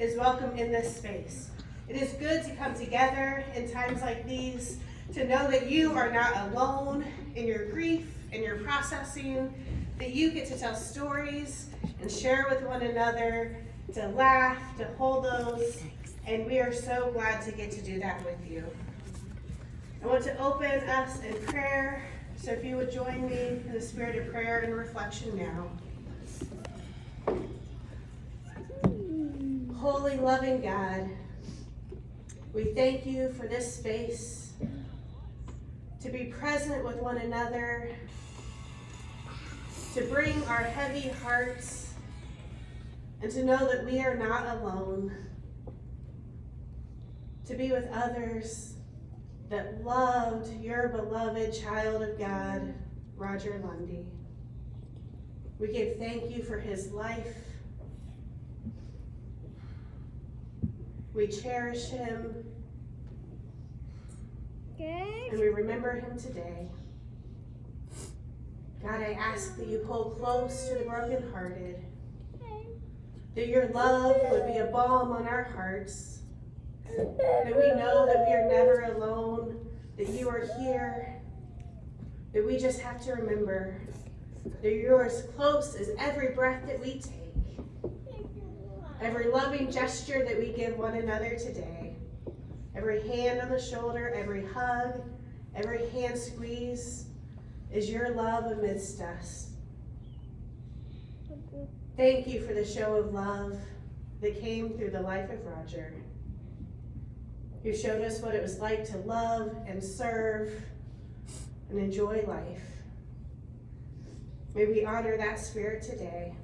is welcome in this space. It is good to come together in times like these, to know that you are not alone in your grief and your processing, that you get to tell stories and share with one another, to laugh, to hold those, and we are so glad to get to do that with you. I want to open us in prayer, so if you would join me in the spirit of prayer and reflection now. Holy, loving God, we thank you for this space, to be present with one another, to bring our heavy hearts, and to know that we are not alone, to be with others that loved your beloved child of God, Roger Lundy. We give thank you for his life. We cherish him, and we remember him today. God, I ask that you pull close to the brokenhearted, that your love would be a balm on our hearts, that we know that we are never alone, that you are here, that we just have to remember that you're as close as every breath that we take, every loving gesture that we give one another today, every hand on the shoulder, every hug, every hand squeeze is your love amidst us. Thank you for the show of love that came through the life of Roger, who showed us what it was like to love and serve and enjoy life. May we honor that spirit today.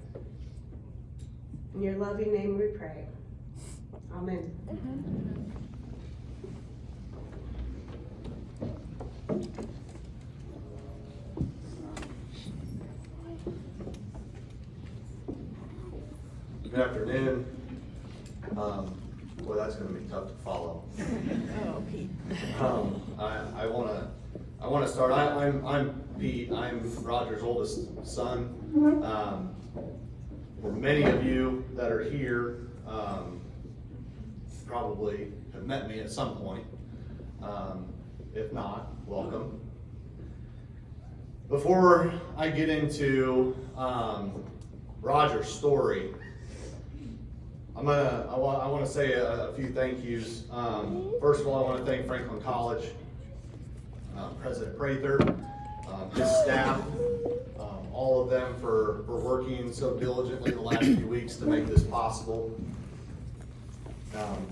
In your loving name we pray. Amen. Good afternoon. Boy, that's going to be tough to follow. I want to start. I'm Pete. I'm Roger's oldest son. For many of you that are here, probably have met me at some point. If not, welcome. Before I get into Roger's story, I want to say a few thank yous. First of all, I want to thank Franklin College, President Prather, his staff, all of them for working so diligently the last few weeks to make this possible,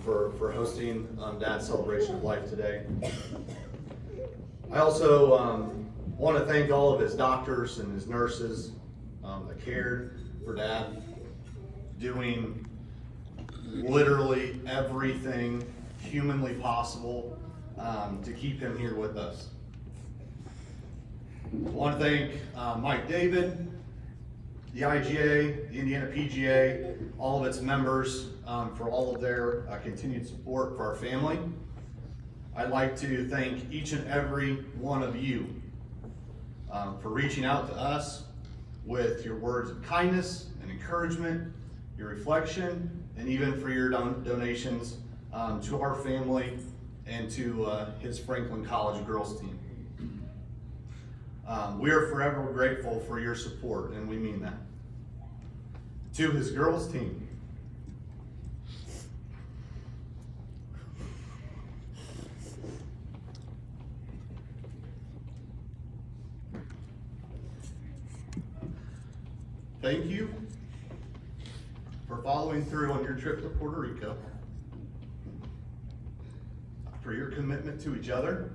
for hosting Dad's celebration of life today. I also want to thank all of his doctors and his nurses that cared for Dad, doing literally everything humanly possible to keep him here with us. I want to thank Mike David, the IGA, the Indiana PGA, all of its members for all of their continued support for our family. I'd like to thank each and every one of you for reaching out to us with your words of kindness and encouragement, your reflection, and even for your donations to our family and to his Franklin College girls team. We are forever grateful for your support, and we mean that. To his girls team, thank you for following through on your trip to Puerto Rico, for your commitment to each other,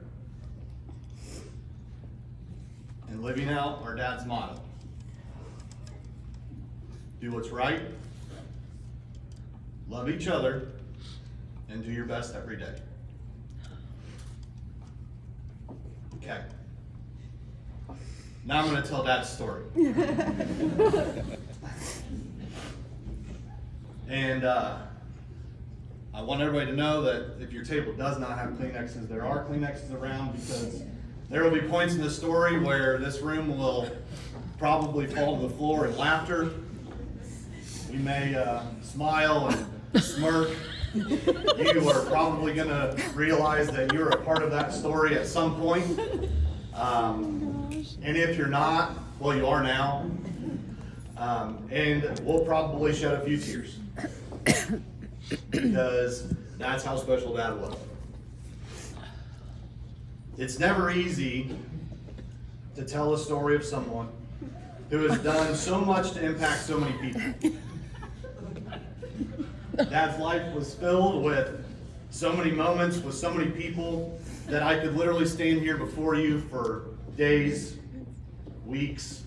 and living out our dad's motto. Do what's right, love each other, and do your best every day. Okay. Now I'm going to tell Dad's story. And I want everybody to know that if your table does not have Kleenexes, there are Kleenexes around, because there will be points in the story where this room will probably fall to the floor in laughter. We may smile and smirk. You are probably going to realize that you're a part of that story at some point. And if you're not, well, you are now. And we'll probably shed a few tears. Because that's how special Dad was. It's never easy to tell a story of someone who has done so much to impact so many people. Dad's life was filled with so many moments with so many people that I could literally stand here before you for days, weeks,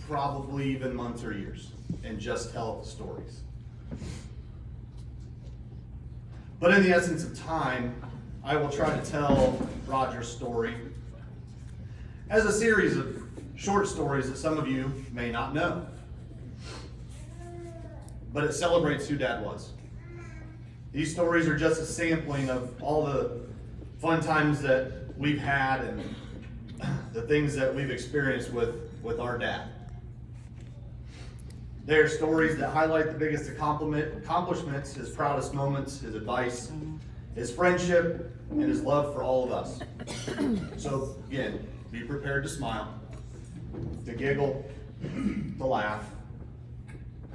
probably even months or years, and just tell stories. But in the essence of time, I will try to tell Roger's story as a series of short stories that some of you may not know. But it celebrates who Dad was. These stories are just a sampling of all the fun times that we've had and the things that we've experienced with our dad. They're stories that highlight the biggest accomplishments, his proudest moments, his advice, his friendship, and his love for all of us. So again, be prepared to smile, to giggle, to laugh,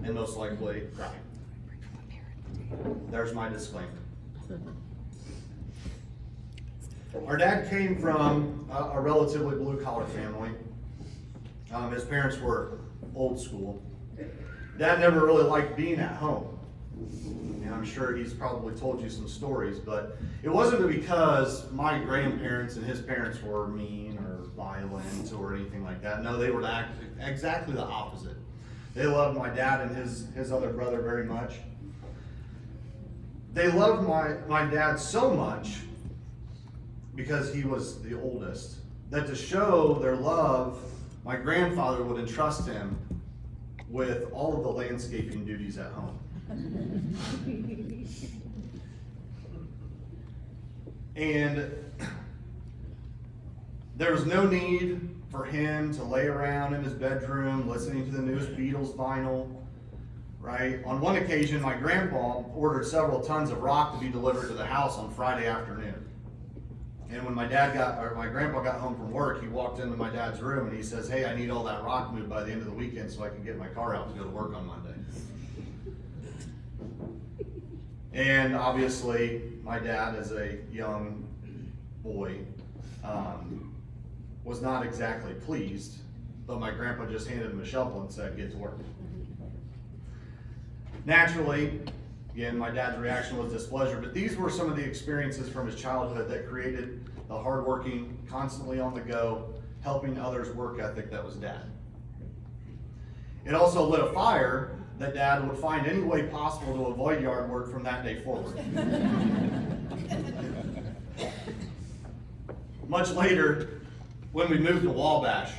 and most likely cry. There's my disclaimer. Our dad came from a relatively blue-collar family. His parents were old school. Dad never really liked being at home. And I'm sure he's probably told you some stories, but it wasn't because my grandparents and his parents were mean or violent or anything like that. No, they were exactly the opposite. They loved my dad and his other brother very much. They loved my dad so much because he was the oldest, that to show their love, my grandfather would entrust him with all of the landscaping duties at home. And there was no need for him to lay around in his bedroom listening to the newest Beatles vinyl, right? On one occasion, my grandpa ordered several tons of rock to be delivered to the house on Friday afternoon. And when my grandpa got home from work, he walked into my dad's room and he says, "Hey, I need all that rock moved by the end of the weekend so I can get my car out to go to work on Monday." And obviously, my dad, as a young boy, was not exactly pleased, but my grandpa just handed him a shovel and said, "Get to work." Naturally, again, my dad's reaction was displeasure, but these were some of the experiences from his childhood that created the hardworking, constantly on the go, helping others work ethic that was Dad. It also lit a fire that Dad would find any way possible to avoid yard work from that day forward. Much later, when we moved to Wabash,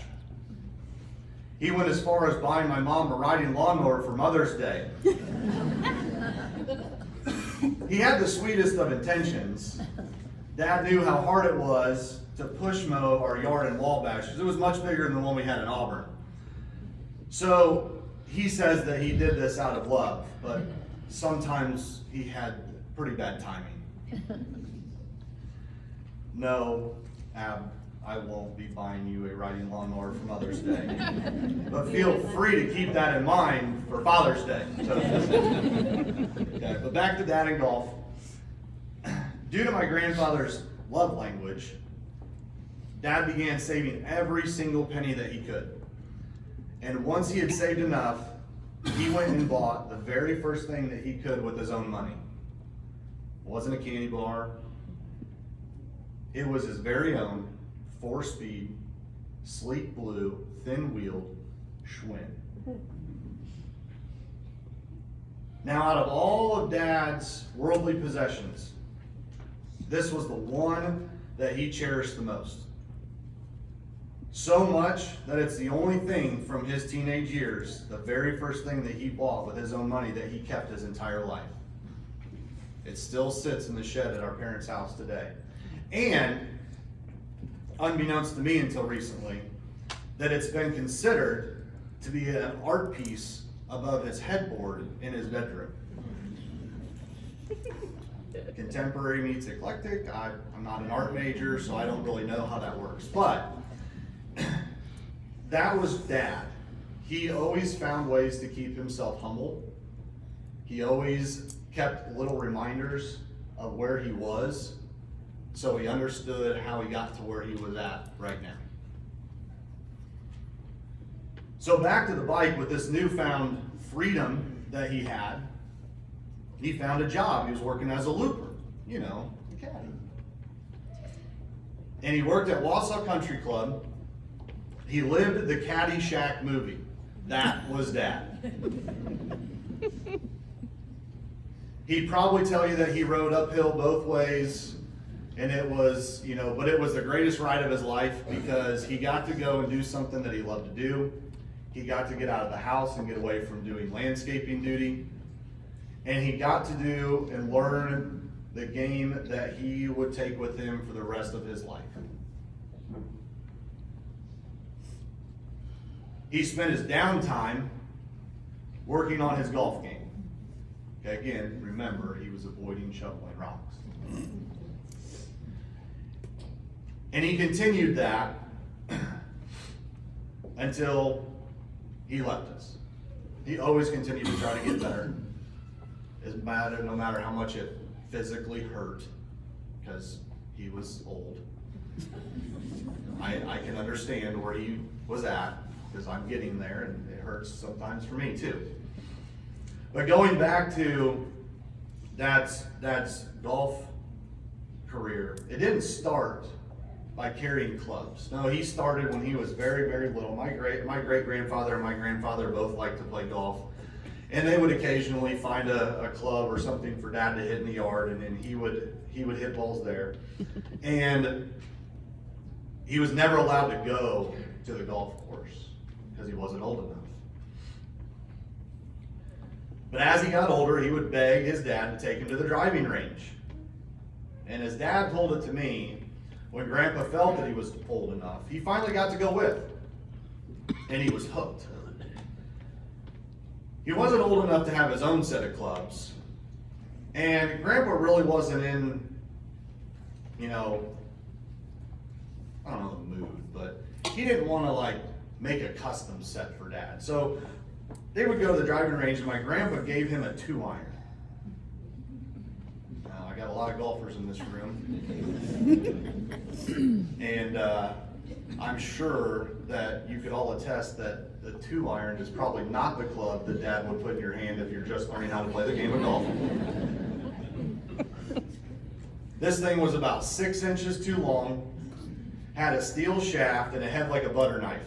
he went as far as buying my mom a riding lawnmower for Mother's Day. He had the sweetest of intentions. Dad knew how hard it was to push mow our yard in Wabash, because it was much bigger than the one we had in Auburn. So he says that he did this out of love, but sometimes he had pretty bad timing. No, Ab, I won't be buying you a riding lawnmower for Mother's Day. But feel free to keep that in mind for Father's Day. So, okay, but back to Dad and golf. Due to my grandfather's love language, Dad began saving every single penny that he could. And once he had saved enough, he went and bought the very first thing that he could with his own money. It wasn't a candy bar. It was his very own 4-speed, sleek blue, thin-wheeled Schwinn. Now, out of all of Dad's worldly possessions, this was the one that he cherished the most. So much that it's the only thing from his teenage years, the very first thing that he bought with his own money, that he kept his entire life. It still sits in the shed at our parents' house today. And, unbeknownst to me until recently, that it's been considered to be an art piece above his headboard in his bedroom. contemporary meets eclectic. I'm not an art major, so I don't really know how that works. But that was Dad. He always found ways to keep himself humble. He always kept little reminders of where he was, so he understood how he got to where he was at right now. So back to the bike, with this newfound freedom that he had, he found a job. He was working as a looper, you know, a caddy. And he worked at Wausau Country Club. He lived the Caddyshack movie. That was Dad. He'd probably tell you that he rode uphill both ways, and it was, you know, but it was the greatest ride of his life because he got to go and do something that he loved to do. He got to get out of the house and get away from doing landscaping duty. And he got to do and learn the game that he would take with him for the rest of his life. He spent his downtime working on his golf game. Okay, again, remember, he was avoiding shoveling rocks. And he continued that until he left us. He always continued to try to get better. No matter how much it physically hurt, because he was old. I can understand where he was at, because I'm getting there, and it hurts sometimes for me too. But going back to Dad's golf career, it didn't start by carrying clubs. No, he started when he was very, very little. My great-grandfather and my grandfather both liked to play golf. And they would occasionally find a club or something for Dad to hit in the yard, and then he would hit balls there. And he was never allowed to go to the golf course because he wasn't old enough. But as he got older, he would beg his dad to take him to the driving range. And his dad told it to me, when Grandpa felt that he was old enough, he finally got to go with. And he was hooked. He wasn't old enough to have his own set of clubs. And Grandpa really wasn't in, you know, I don't know the mood, but he didn't want to like make a custom set for Dad. So they would go to the driving range, and my grandpa gave him a 2-iron. Now, I got a lot of golfers in this room. And I'm sure that you could all attest that the 2-iron is probably not the club that Dad would put in your hand if you're just learning how to play the game of golf. This thing was about 6 inches too long, had a steel shaft, and a head like a butter knife.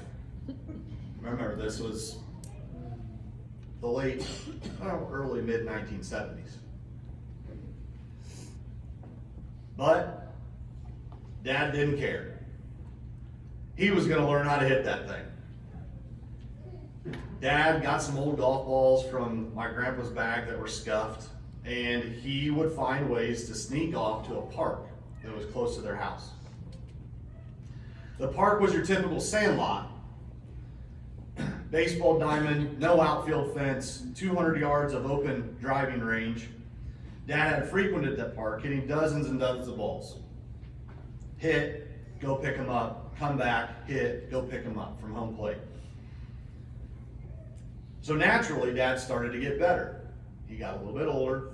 Remember, this was the early mid-1970s. But Dad didn't care. He was going to learn how to hit that thing. Dad got some old golf balls from my grandpa's bag that were scuffed, and he would find ways to sneak off to a park that was close to their house. The park was your typical sand lot. Baseball diamond, no outfield fence, 200 yards of open driving range. Dad had frequented that park, hitting dozens and dozens of balls. Hit, go pick them up, come back, hit, go pick them up from home plate. So naturally, Dad started to get better. He got a little bit older,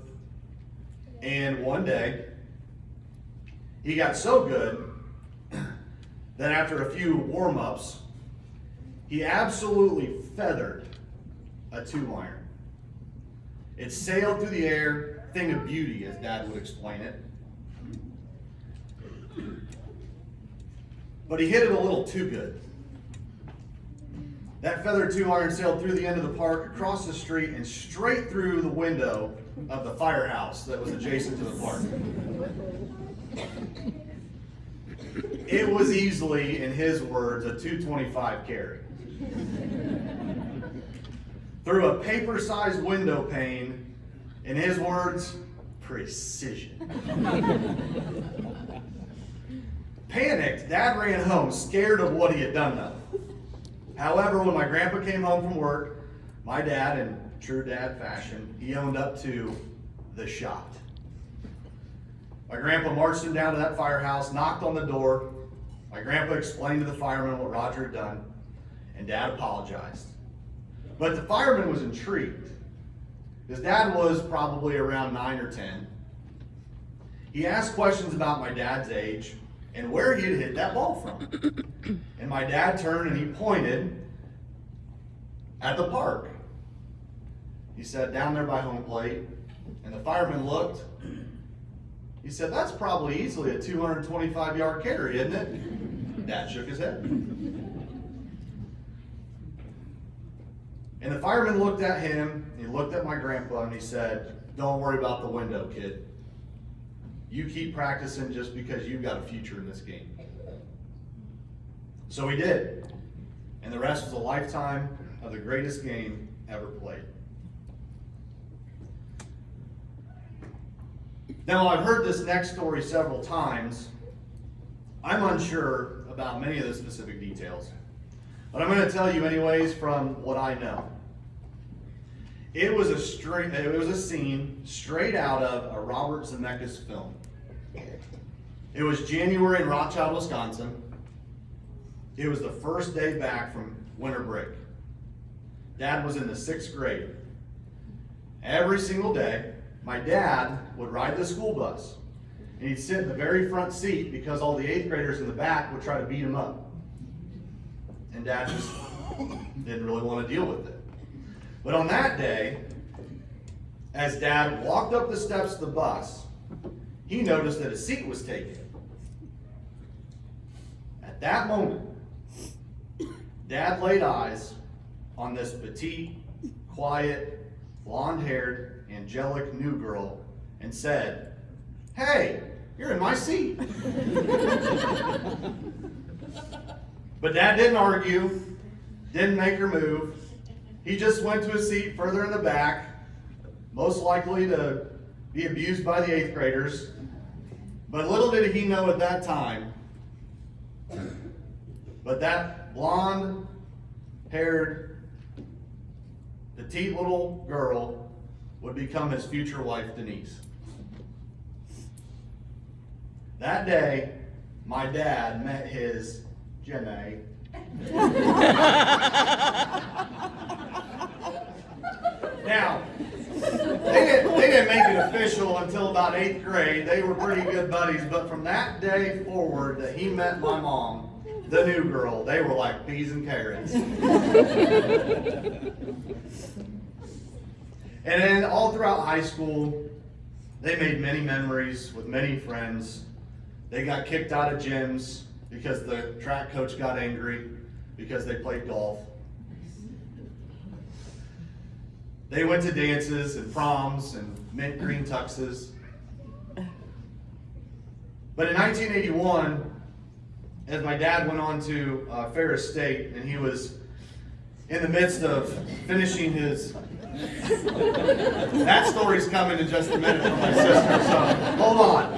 and one day, he got so good that after a few warm-ups, he absolutely feathered a 2-iron. It sailed through the air, thing of beauty, as Dad would explain it. But he hit it a little too good. That feathered 2-iron sailed through the end of the park, across the street, and straight through the window of the firehouse that was adjacent to the park. It was easily, in his words, a 225 carry. Through a paper-sized window pane, in his words, precision. Panicked, Dad ran home, scared of what he had done though. However, when my grandpa came home from work, my dad, in true Dad fashion, he owned up to the shot. My grandpa marched him down to that firehouse, knocked on the door. My grandpa explained to the fireman what Roger had done, and Dad apologized. But the fireman was intrigued. His dad was probably around 9 or 10. He asked questions about my dad's age and where he had hit that ball from. And my dad turned and he pointed at the park. He said, down there by home plate. And the fireman looked. He said, that's probably easily a 225-yard carry, isn't it? Dad shook his head. And the fireman looked at him, he looked at my grandpa, and he said, don't worry about the window, kid. You keep practicing just because you've got a future in this game. So he did. And the rest was a lifetime of the greatest game ever played. Now, I've heard this next story several times. I'm unsure about many of the specific details, but I'm going to tell you anyways from what I know. It was a scene straight out of a Robert Zemeckis film. It was January in Rothschild, Wisconsin. It was the first day back from winter break. Dad was in the 6th grade. Every single day, my dad would ride the school bus, and he'd sit in the very front seat because all the 8th graders in the back would try to beat him up. And Dad just didn't really want to deal with it. But on that day, as Dad walked up the steps of the bus, he noticed that a seat was taken. At that moment, Dad laid eyes on this petite, quiet, blonde-haired, angelic new girl and said, "Hey, you're in my seat." But Dad didn't argue, didn't make her move. He just went to a seat further in the back, most likely to be abused by the 8th graders. But little did he know at that time, but that blonde-haired, petite little girl would become his future wife, Denise. That day, my dad met his Jenny. Now, they didn't make it official until about 8th grade. They were pretty good buddies, but from that day forward that he met my mom, the new girl, they were like peas and carrots. And then all throughout high school, they made many memories with many friends. They got kicked out of gyms because the track coach got angry because they played golf. They went to dances and proms and mint green tuxes. But in 1981, as my dad went on to Ferris State, and he was in the midst of finishing his... That story's coming in just a minute from my sister, so hold on.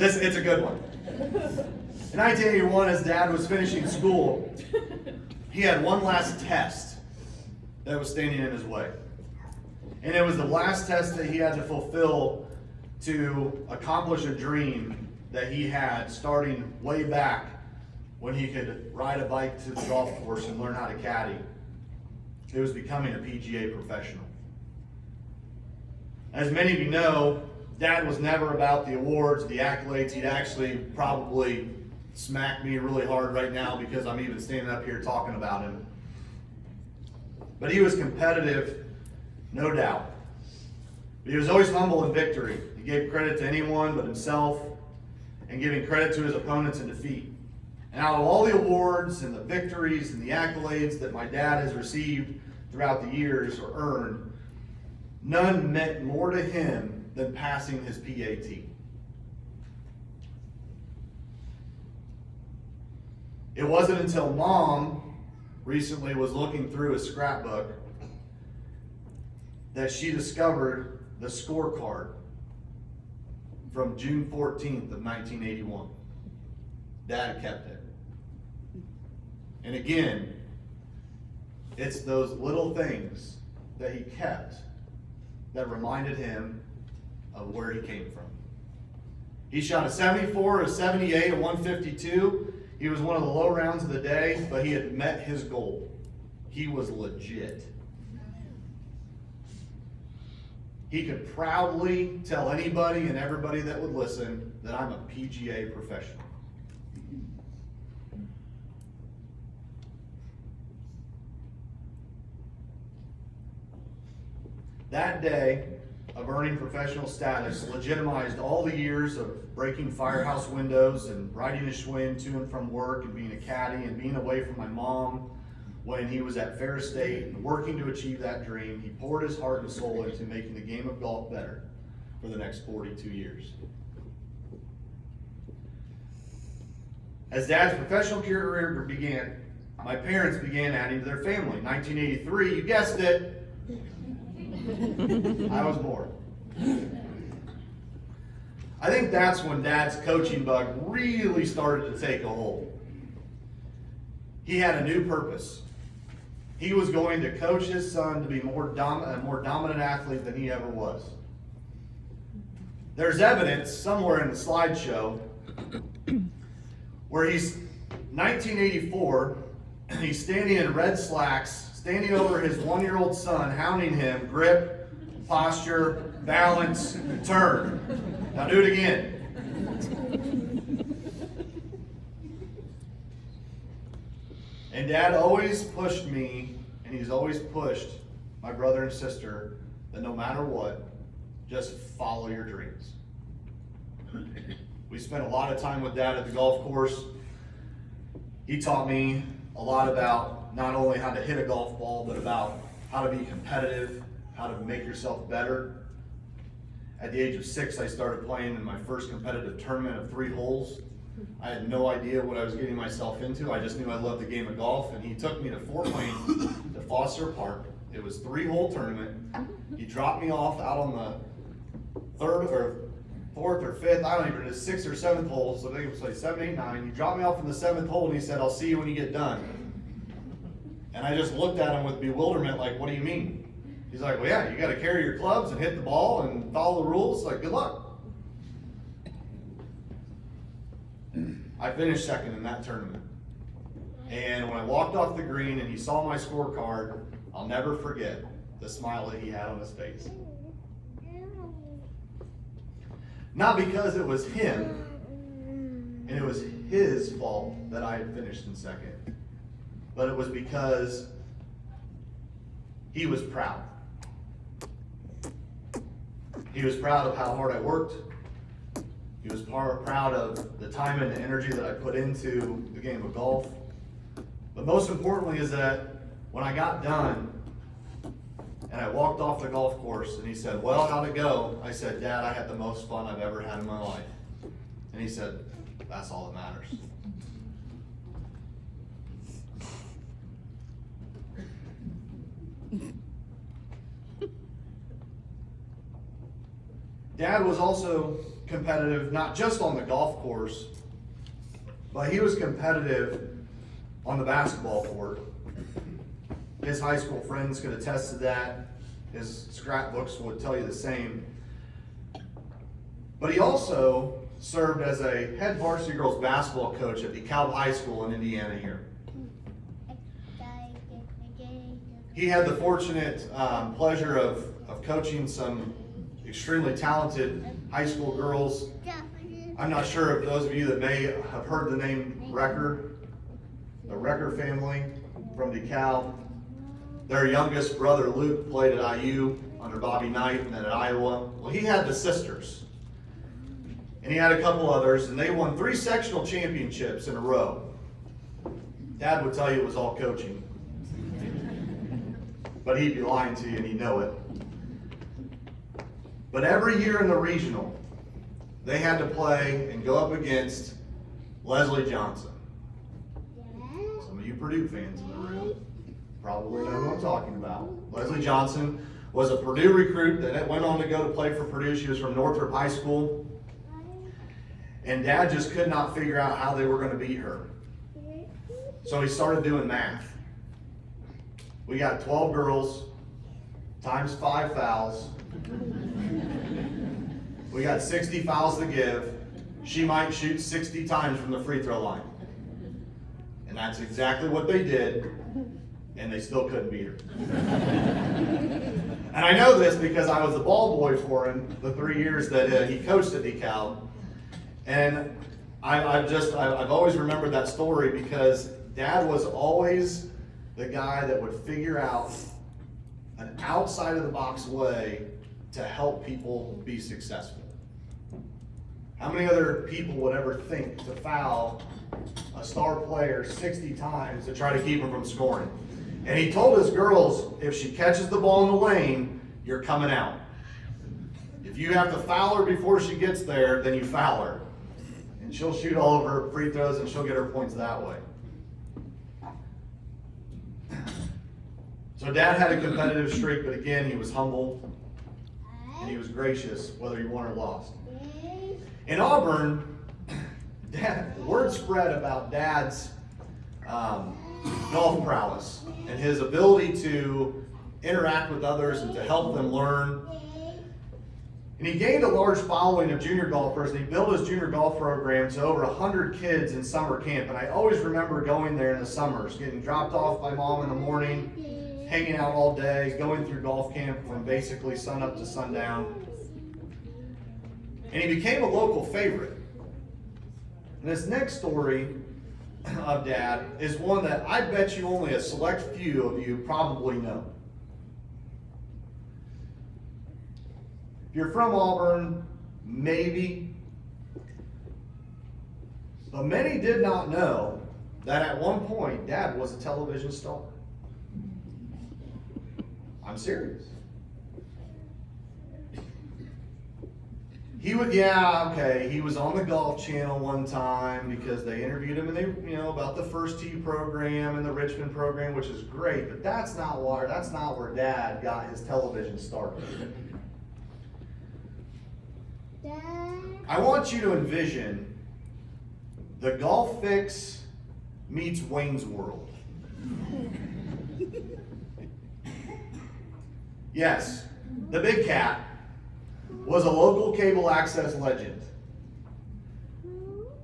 It's a good one. In 1981, as Dad was finishing school, he had one last test that was standing in his way. And it was the last test that he had to fulfill to accomplish a dream that he had starting way back when he could ride a bike to the golf course and learn how to caddy. It was becoming a PGA professional. As many of you know, Dad was never about the awards, the accolades. He'd actually probably smack me really hard right now because I'm even standing up here talking about him. But he was competitive, no doubt. But he was always humble in victory. He gave credit to anyone but himself, and giving credit to his opponents in defeat. And out of all the awards and the victories and the accolades that my dad has received throughout the years or earned, none meant more to him than passing his PAT. It wasn't until Mom recently was looking through his scrapbook that she discovered the scorecard from June 14th of 1981. Dad kept it. And again, it's those little things that he kept that reminded him of where he came from. He shot a 74, a 78, a 152. He was one of the low rounds of the day, but he had met his goal. He was legit. He could proudly tell anybody and everybody that would listen that I'm a PGA professional. That day of earning professional status legitimized all the years of breaking firehouse windows and riding a Schwinn to and from work and being a caddy and being away from my mom when he was at Fair State and working to achieve that dream. He poured his heart and soul into making the game of golf better for the next 42 years. As Dad's professional career began, my parents began adding to their family. 1983, you guessed it, I was born. I think that's when Dad's coaching bug really started to take a hold. He had a new purpose. He was going to coach his son to be a more dominant athlete than he ever was. There's evidence somewhere in the slideshow where he's 1984, he's standing in red slacks, standing over his 1-year-old son, hounding him, grip, posture, balance, turn. Now do it again. And Dad always pushed me, and he's always pushed my brother and sister, that no matter what, just follow your dreams. We spent a lot of time with Dad at the golf course. He taught me a lot about not only how to hit a golf ball, but about how to be competitive, how to make yourself better. At the age of 6, I started playing in my first competitive tournament of 3 holes. I had no idea what I was getting myself into. I just knew I loved the game of golf, and he took me to Fort Wayne to Foster Park. It was a 3-hole tournament. He dropped me off out on the 3rd or 4th or 5th, I don't even know, 6th or 7th hole, so I think it was like 7, 8, 9. He dropped me off in the 7th hole, and he said, "I'll see you when you get done." And I just looked at him with bewilderment, like, "What do you mean?" He's like, "Well, yeah, you got to carry your clubs and hit the ball and follow the rules. Like, good luck." I finished second in that tournament. And when I walked off the green and he saw my scorecard, I'll never forget the smile that he had on his face. Not because it was him, and it was his fault that I had finished in second, but it was because he was proud. He was proud of how hard I worked. He was proud of the time and the energy that I put into the game of golf. But most importantly is that when I got done and I walked off the golf course and he said, "Well, how'd it go?" I said, "Dad, I had the most fun I've ever had in my life." And he said, "That's all that matters." Dad was also competitive, not just on the golf course, but he was competitive on the basketball court. His high school friends could attest to that. His scrapbooks would tell you the same. But he also served as a head varsity girls basketball coach at DeKalb High School in Indiana here. He had the fortunate pleasure of coaching some extremely talented high school girls. I'm not sure if those of you that may have heard the name Recker, the Recker family from DeKalb. Their youngest brother Luke played at IU under Bobby Knight and then at Iowa. Well, he had the sisters, and he had a couple others, and they won 3 sectional championships in a row. Dad would tell you it was all coaching, but he'd be lying to you and he'd know it. But every year in the regional, they had to play and go up against Leslie Johnson. Some of you Purdue fans in the room probably know who I'm talking about. Leslie Johnson was a Purdue recruit that went on to go to play for Purdue. She was from Northrop High School. And Dad just could not figure out how they were going to beat her. So he started doing math. We got 12 girls times 5 fouls. We got 60 fouls to give. she might shoot 60 times from the free throw line. And that's exactly what they did, and they still couldn't beat her. And I know this because I was the ball boy for him the 3 years that he coached at DeKalb. And I've always remembered that story because Dad was always the guy that would figure out an outside of the box way to help people be successful. How many other people would ever think to foul a star player 60 times to try to keep him from scoring? And he told his girls, if she catches the ball in the lane, you're coming out. If you have to foul her before she gets there, then you foul her. And she'll shoot all of her free throws and she'll get her points that way. So Dad had a competitive streak, but again, he was humble and he was gracious, whether he won or lost. In Auburn, word spread about Dad's golf prowess and his ability to interact with others and to help them learn. And he gained a large following of junior golfers, and he built his junior golf program to over 100 kids in summer camp. And I always remember going there in the summers, getting dropped off by Mom in the morning, hanging out all day, going through golf camp from basically sun up to sundown. And he became a local favorite. And this next story of Dad is one that I bet you only a select few of you probably know. If you're from Auburn, maybe. But many did not know that at one point Dad was a television star. I'm serious. He was on the Golf Channel one time because they interviewed him and they, about the First Tee program and the Richmond program, which is great, but that's not where Dad got his television start. I want you to envision the Golf Fix meets Wayne's World. Yes, the Big Cat was a local cable access legend.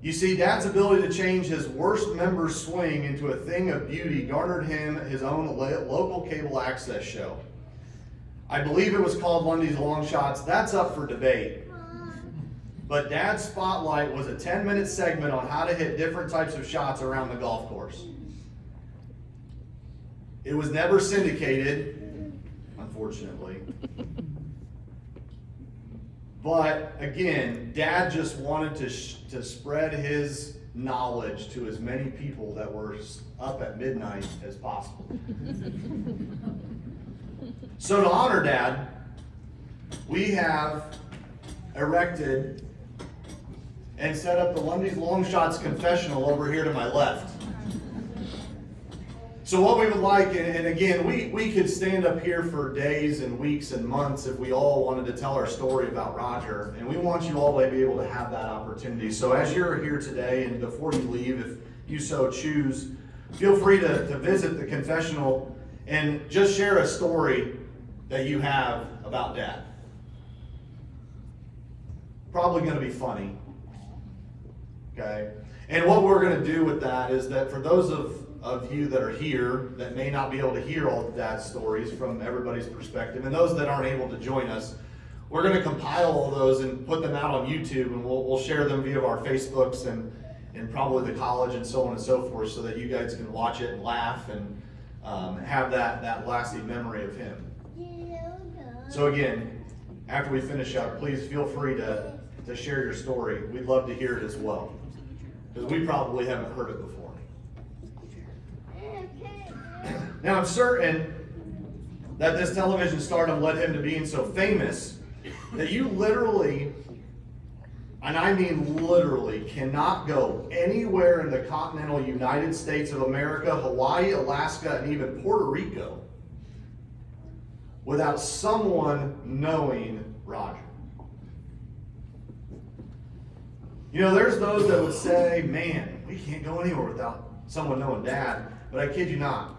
You see, Dad's ability to change his worst member's swing into a thing of beauty garnered him his own local cable access show. I believe it was called Lundy's Long Shots. That's up for debate. But Dad's Spotlight was a 10-minute segment on how to hit different types of shots around the golf course. It was never syndicated, unfortunately. But again, Dad just wanted to spread his knowledge to as many people that were up at midnight as possible. So to honor Dad, we have erected and set up the Lundy's Long Shots confessional over here to my left. So what we would like, and again, we could stand up here for days and weeks and months if we all wanted to tell our story about Roger, and we want you all to be able to have that opportunity. So as you're here today, and before you leave, if you so choose, feel free to visit the confessional and just share a story that you have about Dad. Probably going to be funny. Okay? And what we're going to do with that is that for those of you that are here that may not be able to hear all of Dad's stories from everybody's perspective, and those that aren't able to join us, we're going to compile all those and put them out on YouTube, and we'll share them via our Facebooks and probably the college and so on and so forth, so that you guys can watch it and laugh and have that lasting memory of him. So again, after we finish up, please feel free to share your story. We'd love to hear it as well, because we probably haven't heard it before. Now, I'm certain that this television stardom led him to being so famous that you literally, and I mean literally, cannot go anywhere in the continental United States of America, Hawaii, Alaska, and even Puerto Rico without someone knowing Roger. There's those that would say, man, we can't go anywhere without someone knowing Dad, but I kid you not.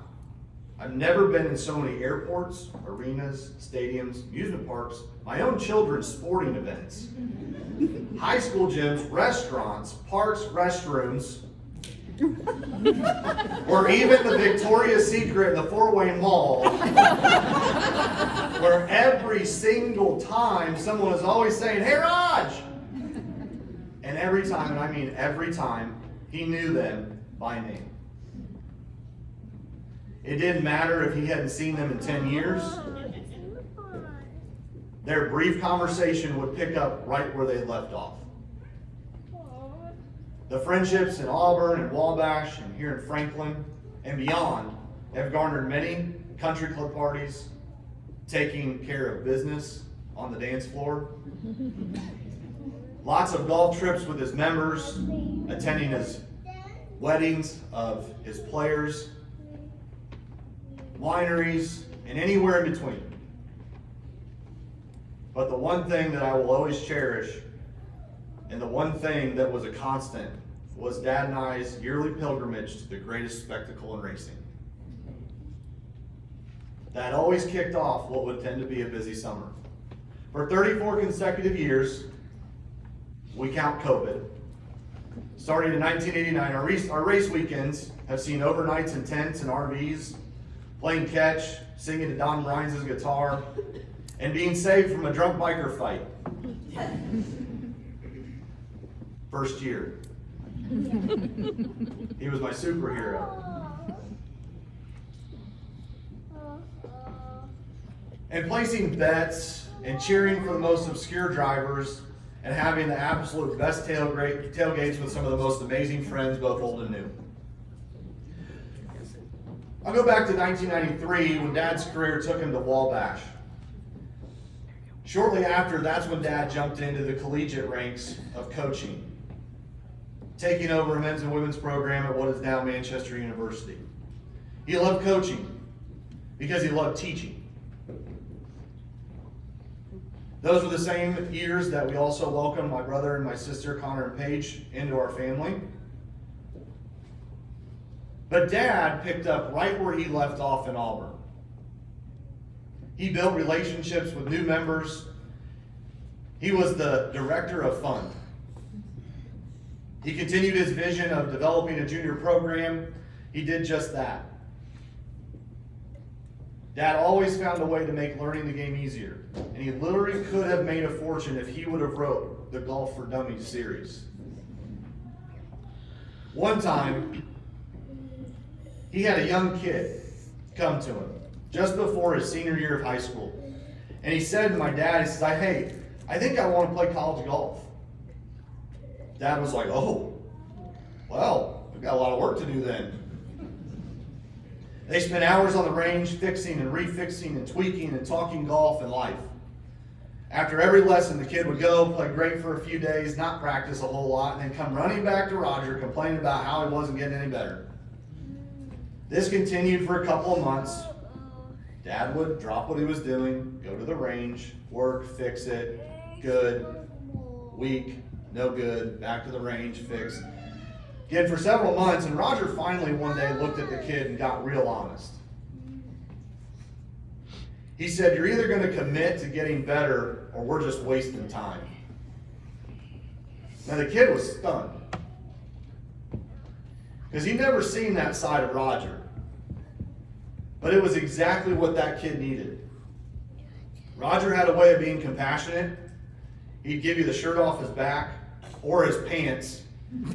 I've never been in so many airports, arenas, stadiums, amusement parks, my own children's sporting events, high school gyms, restaurants, parks, restrooms, or even the Victoria's Secret in the Fort-Wayne Mall, where every single time someone is always saying, "Hey, Raj!" And every time, and I mean every time, he knew them by name. It didn't matter if he hadn't seen them in 10 years. Their brief conversation would pick up right where they left off. The friendships in Auburn and Wabash and here in Franklin and beyond have garnered many country club parties, taking care of business on the dance floor, lots of golf trips with his members, attending his weddings of his players, wineries, and anywhere in between. But the one thing that I will always cherish, and the one thing that was a constant, was Dad and I's yearly pilgrimage to the greatest spectacle in racing. That always kicked off what would tend to be a busy summer. For 34 consecutive years, we count COVID. Starting in 1989, our race weekends have seen overnights in tents and RVs, playing catch, singing to Don Rhimes' guitar, and being saved from a drunk biker fight. First year. He was my superhero. And placing bets and cheering for the most obscure drivers and having the absolute best tailgates with some of the most amazing friends, both old and new. I'll go back to 1993 when Dad's career took him to Wabash. Shortly after, that's when Dad jumped into the collegiate ranks of coaching, taking over a men's and women's program at what is now Manchester University. He loved coaching because he loved teaching. Those were the same years that we also welcomed my brother and my sister, Connor and Paige, into our family. But Dad picked up right where he left off in Auburn. He built relationships with new members. He was the director of fun. He continued his vision of developing a junior program. He did just that. Dad always found a way to make learning the game easier. And he literally could have made a fortune if he would have wrote the Golf for Dummies series. One time, he had a young kid come to him just before his senior year of high school. And he said to my dad, he says, "Hey, I think I want to play college golf." Dad was like, "Oh, well, we've got a lot of work to do then." They spent hours on the range fixing and refixing and tweaking and talking golf and life. After every lesson, the kid would go, play great for a few days, not practice a whole lot, and then come running back to Roger complaining about how he wasn't getting any better. This continued for a couple of months. Dad would drop what he was doing, go to the range, work, fix it, good, weak, no good, back to the range, fix. Again, for several months, and Roger finally one day looked at the kid and got real honest. He said, "You're either going to commit to getting better or we're just wasting time." Now the kid was stunned because he'd never seen that side of Roger. But it was exactly what that kid needed. Roger had a way of being compassionate. He'd give you the shirt off his back or his pants.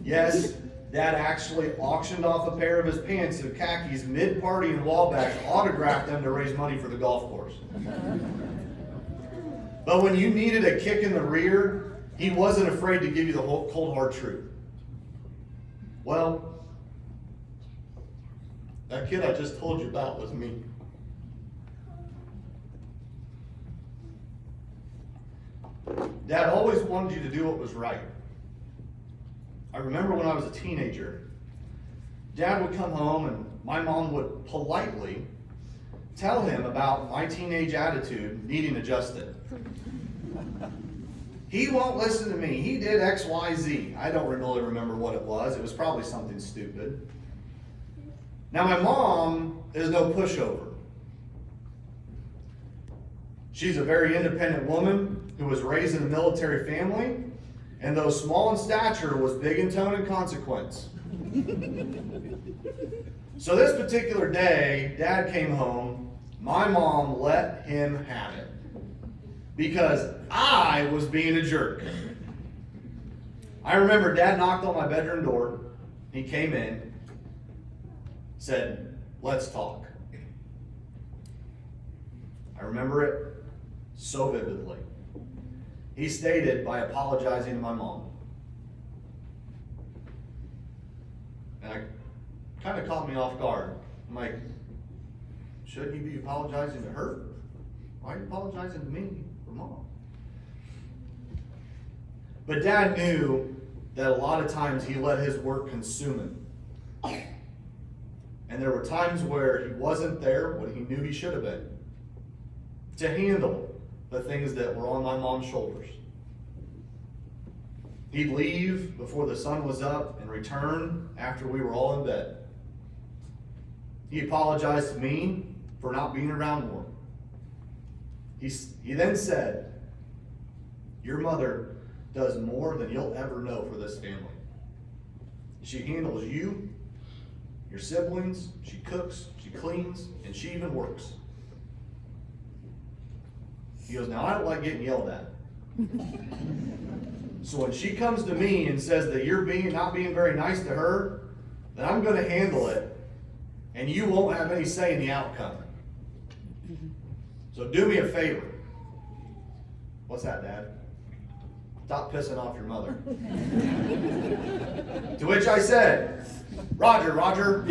Yes, Dad actually auctioned off a pair of his pants of khakis mid-party in Wabash, autographed them to raise money for the golf course. But when you needed a kick in the rear, he wasn't afraid to give you the whole cold hard truth. Well, that kid I just told you about was me. Dad always wanted you to do what was right. I remember when I was a teenager, Dad would come home and my mom would politely tell him about my teenage attitude needing adjusted. He won't listen to me. He did X, Y, Z. I don't really remember what it was. It was probably something stupid. Now my mom is no pushover. She's a very independent woman who was raised in a military family, and though small in stature, was big in tone and consequence. So this particular day, Dad came home. My mom let him have it because I was being a jerk. I remember Dad knocked on my bedroom door. He came in, said, "Let's talk." I remember it so vividly. He stated by apologizing to my mom. And I kind of caught me off guard. I'm like, shouldn't you be apologizing to her? Why are you apologizing to me for Mom? But Dad knew that a lot of times he let his work consume him. And there were times where he wasn't there when he knew he should have been to handle the things that were on my mom's shoulders. He'd leave before the sun was up and return after we were all in bed. He apologized to me for not being around more. He then said, "Your mother does more than you'll ever know for this family. She handles you, your siblings, she cooks, she cleans, and she even works." He goes, "Now I don't like getting yelled at. So when she comes to me and says that you're not being very nice to her, then I'm going to handle it, and you won't have any say in the outcome. So do me a favor." "What's that, Dad?" "Stop pissing off your mother." To which I said, "Roger, Roger."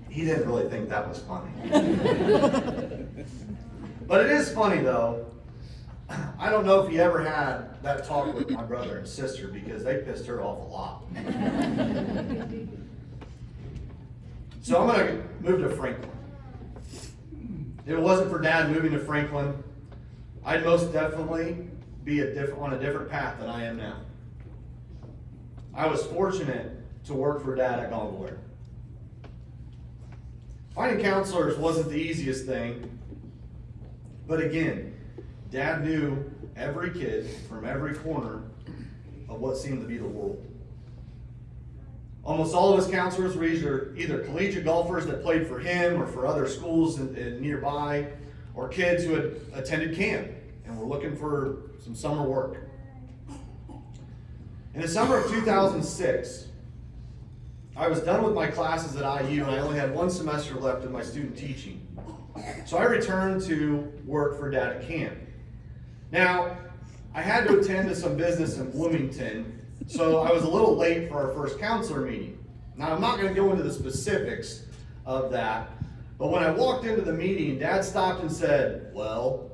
He didn't really think that was funny. But it is funny though. I don't know if he ever had that talk with my brother and sister because they pissed her off a lot. So I'm going to move to Franklin. If it wasn't for Dad moving to Franklin, I'd most definitely be on a different path than I am now. I was fortunate to work for Dad at Gongware. Finding counselors wasn't the easiest thing, but again, Dad knew every kid from every corner of what seemed to be the world. Almost all of his counselors were either collegiate golfers that played for him or for other schools in nearby, or kids who had attended camp and were looking for some summer work. In the summer of 2006, I was done with my classes at IU and I only had one semester left of my student teaching. So I returned to work for Dad at camp. Now, I had to attend to some business in Bloomington, so I was a little late for our first counselor meeting. Now, I'm not going to go into the specifics of that, but when I walked into the meeting, Dad stopped and said, "Well,"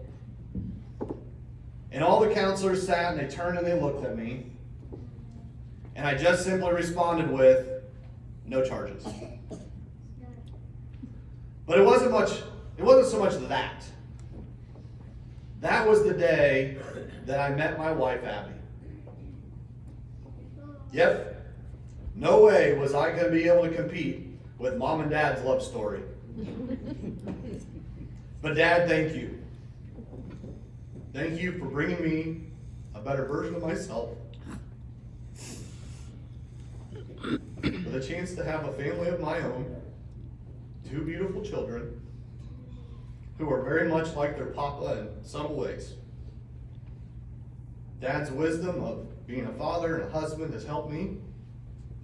and all the counselors sat and they turned and they looked at me, and I just simply responded with, "No charges." But it wasn't so much that. That was the day that I met my wife, Abby. Yep, no way was I going to be able to compete with Mom and Dad's love story. But Dad, thank you. Thank you for bringing me a better version of myself. For the chance to have a family of my own, 2 beautiful children, who are very much like their papa in subtle ways. Dad's wisdom of being a father and a husband has helped me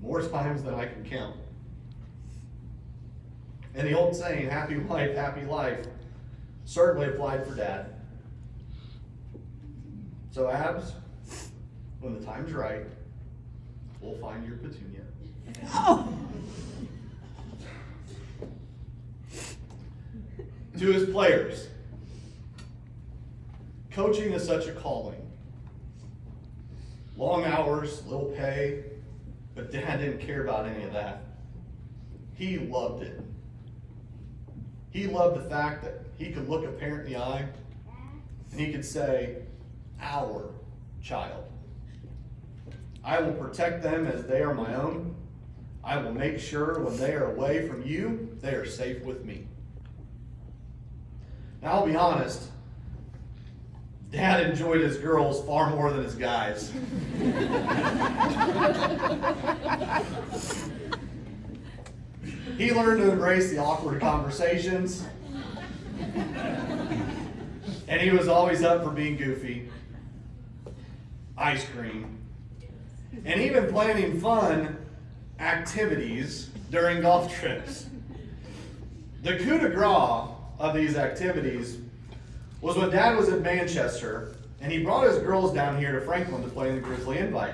more times than I can count. And the old saying, "Happy wife, happy life," certainly applied for Dad. So Abs, when the time's right, we'll find your petunia. Oh. To his players, coaching is such a calling. Long hours, little pay, but Dad didn't care about any of that. He loved it. He loved the fact that he could look a parent in the eye and he could say, "Our child. I will protect them as they are my own. I will make sure when they are away from you, they are safe with me. Now, I'll be honest, Dad enjoyed his girls far more than his guys. He learned to embrace the awkward conversations, and he was always up for being goofy, ice cream, and even planning fun activities during golf trips. The coup de grace of these activities was when Dad was at Manchester and he brought his girls down here to Franklin to play in the Grizzly Invite.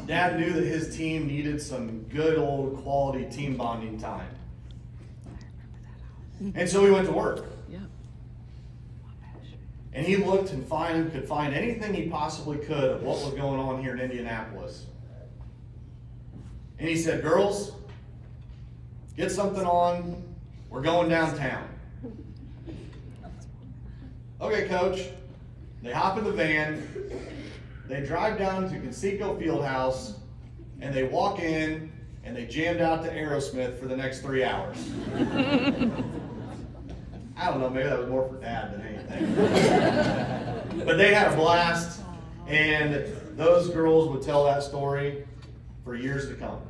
Dad knew that his team needed some good old quality team bonding time. And so he went to work. And he looked and could find anything he possibly could of what was going on here in Indianapolis. And he said, girls, get something on. We're going downtown. Okay, coach. They hop in the van. They drive down to Conseco Fieldhouse, and they walk in, and they jammed out to Aerosmith for the next 3 hours. I don't know, maybe that was more for Dad than anything. But they had a blast, and those girls would tell that story for years to come.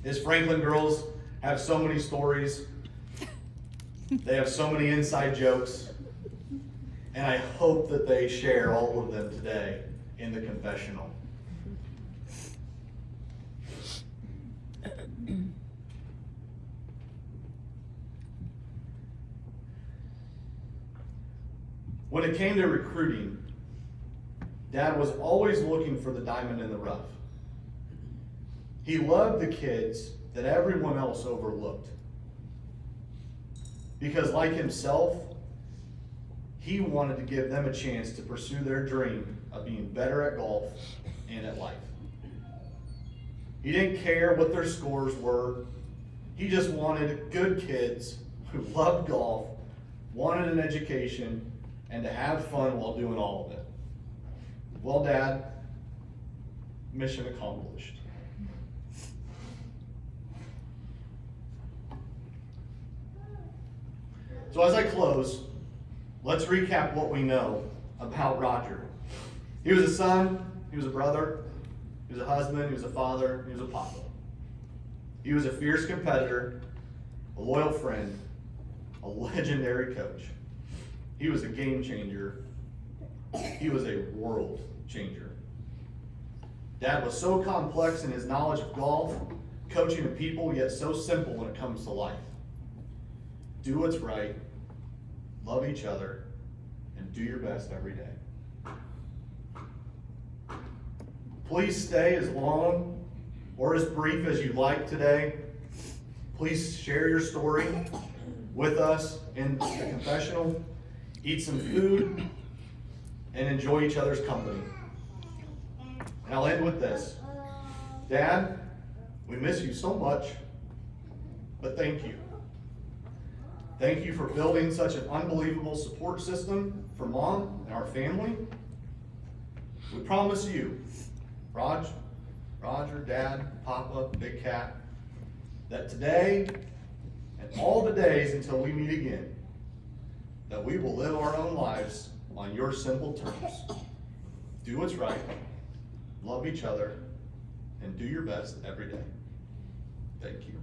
His Franklin girls have so many stories. They have so many inside jokes. And I hope that they share all of them today in the confessional. When it came to recruiting, Dad was always looking for the diamond in the rough. He loved the kids that everyone else overlooked. Because like himself, he wanted to give them a chance to pursue their dream of being better at golf and at life. He didn't care what their scores were. He just wanted good kids who loved golf, wanted an education, and to have fun while doing all of it. Well, Dad, mission accomplished. So as I close, let's recap what we know about Roger. He was a son, he was a brother, he was a husband, he was a father, he was a papa. He was a fierce competitor, a loyal friend, a legendary coach. He was a game changer. He was a world changer. Dad was so complex in his knowledge of golf, coaching to people, yet so simple when it comes to life. Do what's right, love each other, and do your best every day. Please stay as long or as brief as you like today. Please share your story with us in the confessional. Eat some food and enjoy each other's company. And I'll end with this. Dad, we miss you so much, but thank you. Thank you for building such an unbelievable support system for Mom and our family. We promise you, Roger, Dad, Papa, Big Cat, that today and all the days until we meet again, that we will live our own lives on your simple terms. Do what's right, love each other, and do your best every day. Thank you.